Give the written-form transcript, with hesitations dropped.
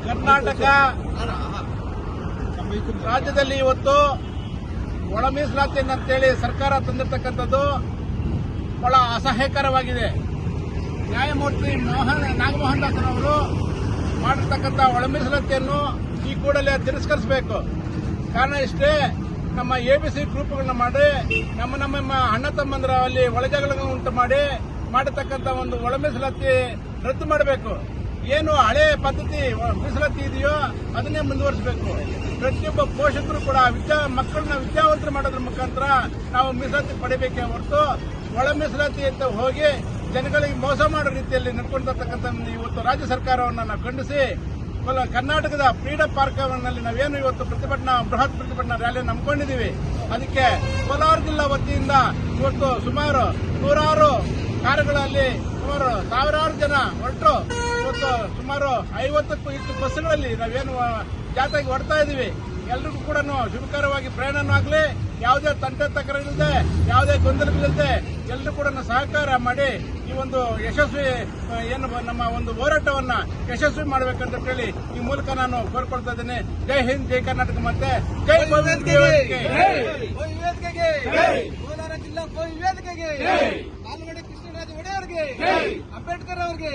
ಕರ್ನಾಟಕ ರಾಜ್ಯದಲ್ಲಿ ಇವತ್ತು ಒಳ ಮೀಸಲಾತಿ ಅಂತೇಳಿ ಸರ್ಕಾರ ತಂದಿರತಕ್ಕಂಥದ್ದು ಬಹಳ ಅಸಹ್ಯಕರವಾಗಿದೆ. ನ್ಯಾಯಮೂರ್ತಿ ನಾಗಮೋಹನ್ ದಾಸರವರು ಮಾಡಿರ್ತಕ್ಕಂಥ ಒಳ ಮೀಸಲಾತಿಯನ್ನು ಈ ಕೂಡಲೇ ತಿರಸ್ಕರಿಸಬೇಕು. ಕಾರಣ ಇಷ್ಟೇ, ನಮ್ಮ ಎಬಿಸಿ ಗ್ರೂಪ್ಗಳನ್ನ ಮಾಡಿ ನಮ್ಮ ಅಣ್ಣ ತಮ್ಮಂದ್ರ ಅಲ್ಲಿ ಒಳಜಗಳನ್ನು ಉಂಟು ಮಾಡಿರ್ತಕ್ಕಂಥ ಒಂದು ಒಳ ಮೀಸಲಾತಿ ರದ್ದು ಮಾಡಬೇಕು. ಏನು ಹಳೆ ಪದ್ಧತಿ ಮೀಸಲಾತಿ ಇದೆಯೋ ಅದನ್ನೇ ಮುಂದುವರಿಸಬೇಕು. ಪ್ರತಿಯೊಬ್ಬ ಪೋಷಕರು ಕೂಡ ಮಕ್ಕಳನ್ನ ವಿದ್ಯಾವಂತರು ಮಾಡೋದ್ರ ಮುಖಾಂತರ ನಾವು ಮೀಸಲಾತಿ ಪಡಿಬೇಕೇ ಹೊರತು ಒಳ ಮೀಸಲಾತಿ ಅಂತ ಹೋಗಿ ಜನಗಳಿಗೆ ಮೋಸ ಮಾಡೋ ರೀತಿಯಲ್ಲಿ ನಡ್ಕೊಂಡಿರ್ತಕ್ಕಂಥ ಇವತ್ತು ರಾಜ್ಯ ಸರ್ಕಾರವನ್ನು ನಾವು ಖಂಡಿಸಿ ಕರ್ನಾಟಕದ ಫ್ರೀಡಂ ಪಾರ್ಕ್ನಲ್ಲಿ ನಾವೇನು ಇವತ್ತು ಬೃಹತ್ ಪ್ರತಿಭಟನಾ ರ್ಯಾಲಿಯನ್ನು ಹಮ್ಮಿಕೊಂಡಿದ್ದೀವಿ. ಅದಕ್ಕೆ ಕೋಲಾರ ಜಿಲ್ಲಾ ವತಿಯಿಂದ ಇವತ್ತು ಸುಮಾರು ನೂರಾರು ಕಾರುಗಳಲ್ಲಿ ಸುಮಾರು ಸಾವಿರಾರು ಜನ ಹೊರಟು ಇವತ್ತು ಸುಮಾರು 50ಕ್ಕೂ ಹೆಚ್ಚು ಬಸ್ಗಳಲ್ಲಿ ನಾವೇನು ಜಾಥಾಗಿ ಹೊರಡ್ತಾ ಇದ್ದೀವಿ. ಎಲ್ರಿಗೂ ಕೂಡ ಶುಭಕರವಾಗಿ ಪ್ರಯಾಣನೂ ಆಗಲಿ, ಯಾವುದೇ ತಂಟೆ ತಕರಾರಿಲ್ಲದೆ, ಯಾವುದೇ ಗೊಂದಲಗಳಿಲ್ಲದೆ ಎಲ್ಲರೂ ಕೂಡ ಸಹಕಾರ ಮಾಡಿ ಈ ಒಂದು ಯಶಸ್ವಿ ಏನು ನಮ್ಮ ಒಂದು ಹೋರಾಟವನ್ನ ಯಶಸ್ವಿ ಮಾಡಬೇಕಂತ ಹೇಳಿ ಈ ಮೂಲಕ ನಾನು ಕೋರ್ಕೊಳ್ತಾ ಇದ್ದೇನೆ. ಜೈ ಹಿಂದ್, ಜೈ ಕರ್ನಾಟಕ, ಮತ್ತೆ ಜೈ ಕೋಲಾರ ಜಿಲ್ಲಾ ವೇದಿಕೆಗೆ, ನಾಲ್ವಡಿ ಕೃಷ್ಣರಾಜ ಒಡೆಯವರಿಗೆ, ಅಂಬೇಡ್ಕರ್ ಅವರಿಗೆ.